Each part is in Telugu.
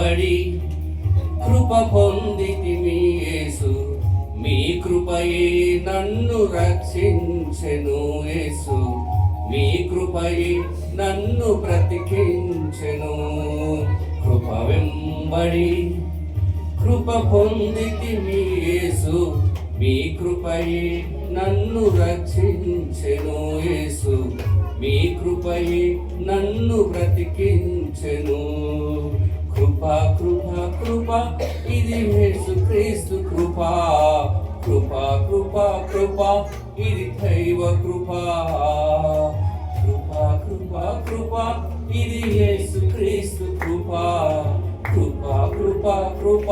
వెంబడి కృప పొందితిమి యేసు, మీ కృపయే నన్ను రక్షించెను యేసు, మీ కృపయే నన్ను బ్రతికించెను. కృప వెంబడి కృప పొందితిమి యేసు, మీ కృపయే నన్ను రక్షించెను యేసు, మీ కృపయే నన్ను బ్రతికించెను. కృప కృప కృప ఇది యేసుక్రీస్తు కృప, కృప కృప కృప ఇది దైవ కృప, కృప కృప కృప ఇది యేసుక్రీస్తు కృప, కృప కృప కృప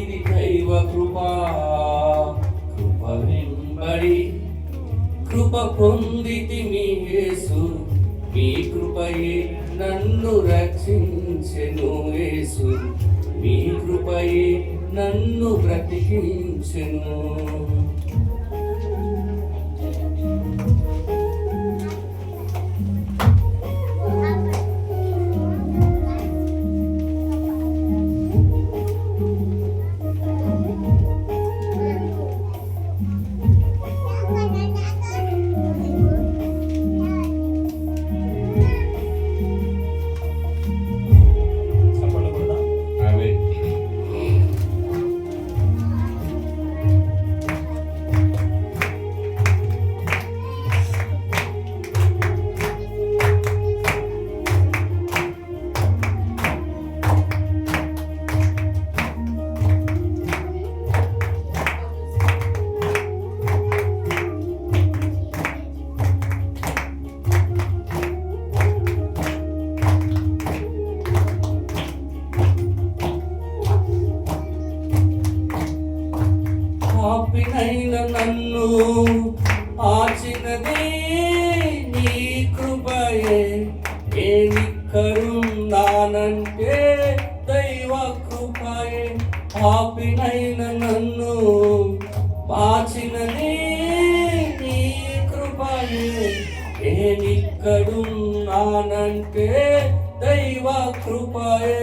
ఇది దైవ కృప. కృప వెంబడి కృప పొందితిమి యేసు, మీ కృపయే నన్ను రక్షించెను యేసు, మీ కృపయే నన్ను బ్రతికించెను. పాపినైన నన్ను ఆచినది నీ కృపయే, నేనిక్కడున్నానంటే దైవ కృపయే. పాపినైన నన్ను మార్చినది నీ కృపయే, నేనిక్కడున్నానంటే దైవ కృపయే.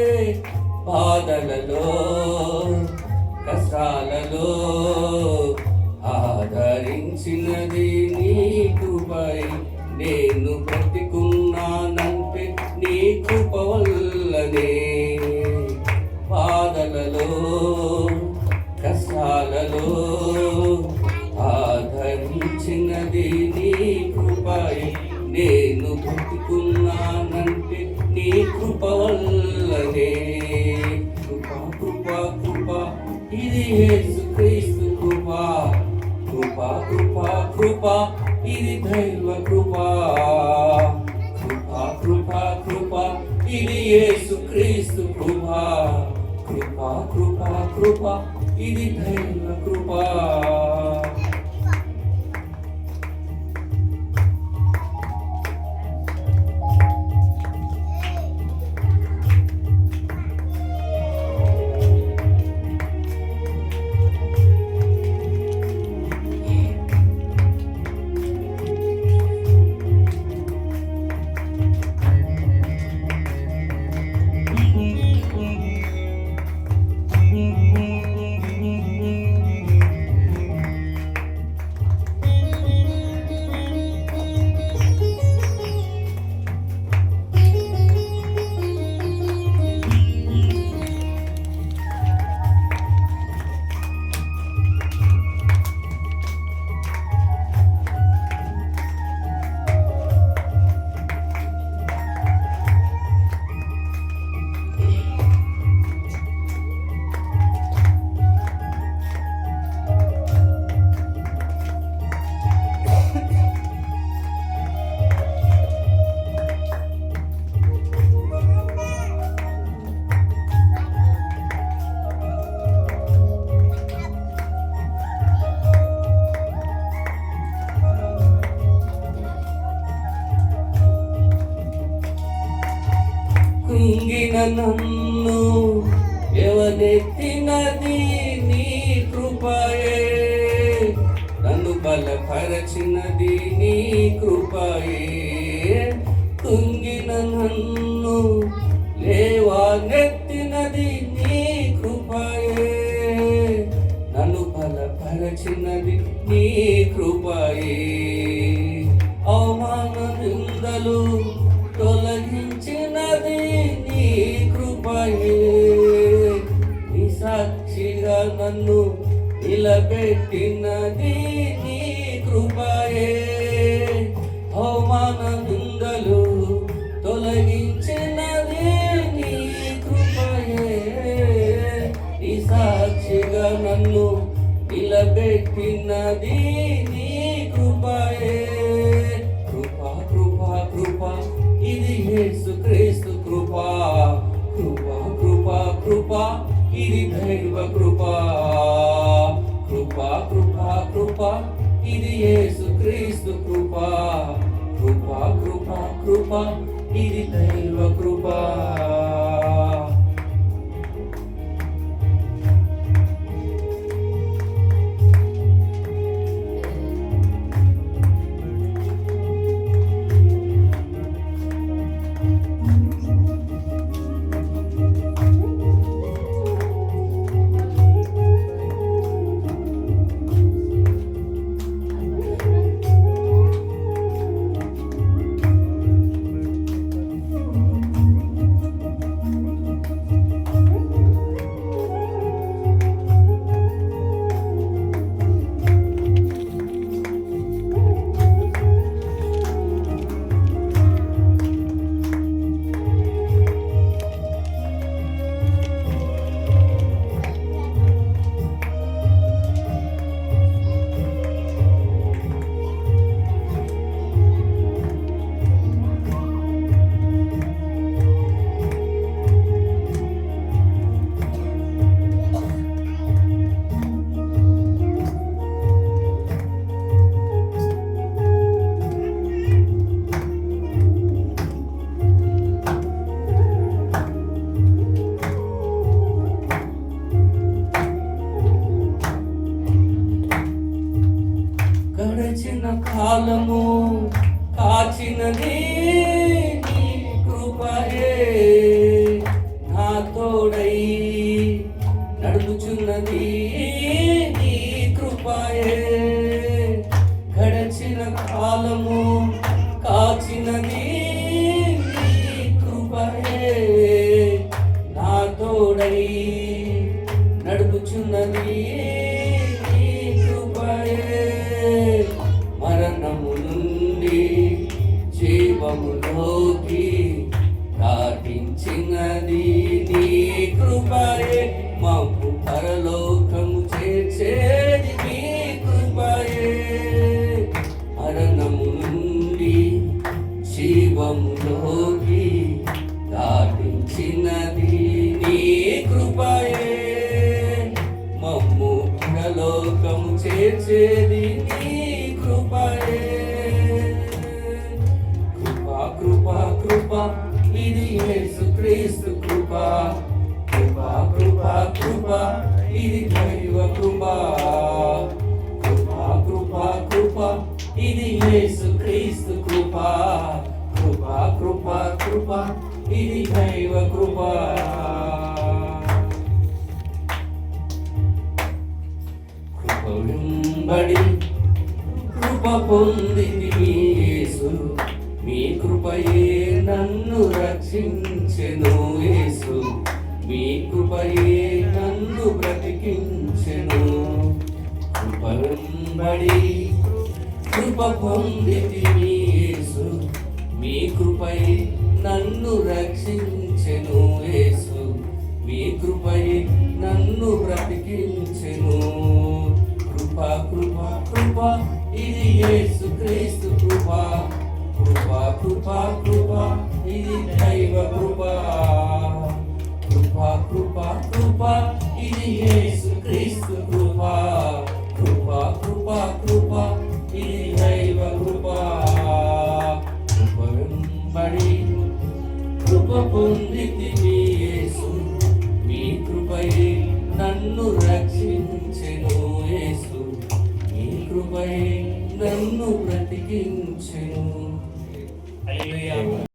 బాధలలో కష్టాలలో ఆదరించినది నీ కృపై, నేను బ్రతికున్నానంటే నీ కృప వల్లనే. బాధలలో కష్టాలలో ఆదరించినది నీ కృపై, నేను బ్రతికున్నానంటే నీ కృప వల్లనే. కృప కృప కృప ఇది యేసుక్రీస్తు కృప, కృప కృప కృప ఇది దైవ కృప, కృప కృప కృప ఇది యేసుక్రీస్తు కృప, కృప కృప కృప ఇది దైవ కృప. కృంగిన నన్ను ఎవరెత్తినది నీ కృపయే, నన్ను బలపరచినది నీ కృపయే. కృంగిన నన్ను లేవనెత్తినది నీ కృపయే, నన్ను బలపరచినది నీ కృపయే. అవమాన నిందలు తొలగించినది నీ కృపయే, నీ సాక్షిగా నన్ను నిలబెట్టినది నీ కృపయే. అవమాన నిందలు తొలగించినది నీ కృపయే, నీ సాక్షిగా నన్ను నిలబెట్టినది నీ కృపయే. కృపా కృపా కృపా ఇది యేసుక్రీస్తు కృపా, కృపా కృపా కృపా ఇది దైవ కృపా. కృపా కృపా కృపా ఇది యేసుక్రీస్తు కృపా, కృపా కృపా కృపా ఇది దైవ కృపా. గడిచిన కాలము కాచినది నీ కృపయే, నా తోడై నడుచున్నది నీ కృపయే. గడిచిన కాలము కాచినది నీ కృపయే, నా తోడై నడుచున్నది నీ కృపయే. మరణము నుండి జీవములోకి దాటించినది నీ కృపయే, మమ్ము పరలోకము చేర్చేది నీ కృపయే. మరణము నుండి జీవములోకి దాటించినది నీ కృపయే, మమ్ము పరలోకము చేర్చేది నీ కృపయే. కృపా కృపా కృపా ఇది యేసుక్రీస్తు కృపా, కృపా కృపా కృపా ఇది దైవ కృపా. కృపా కృపా కృపా ఇది యేసుక్రీస్తు కృపా, కృపా కృపా కృపా ఇది దైవ కృపా. కృప వెంబడి కృప పొందితిమి యేసు, మీ కృపయే నన్ను రక్షించెను యేసు, మీ కృపయే నన్ను బ్రతికించెను. కృప వెంబడి కృప పొందితిమి యేసు, మీ కృపయే నన్ను రక్షించెను యేసు, మీ కృపయే నన్ను బ్రతికించెను. కృపా కృపా కృపా ఇది యేసుక్రీస్తు కృపా, కృపా కృపా కృపా ఇది దైవ కృపా. కృపా కృపా కృపా ఇది యేసుక్రీస్తు కృపా, కృపా కృపా కృపా ఇది దైవ కృపా. కృప వెంబడి కృప పొందితిమి యేసు, మీ కృపయే నన్ను రక్షించెను యేసు, మీ కృపయే నన్ను బ్రతికించెను. హల్లెలూయా.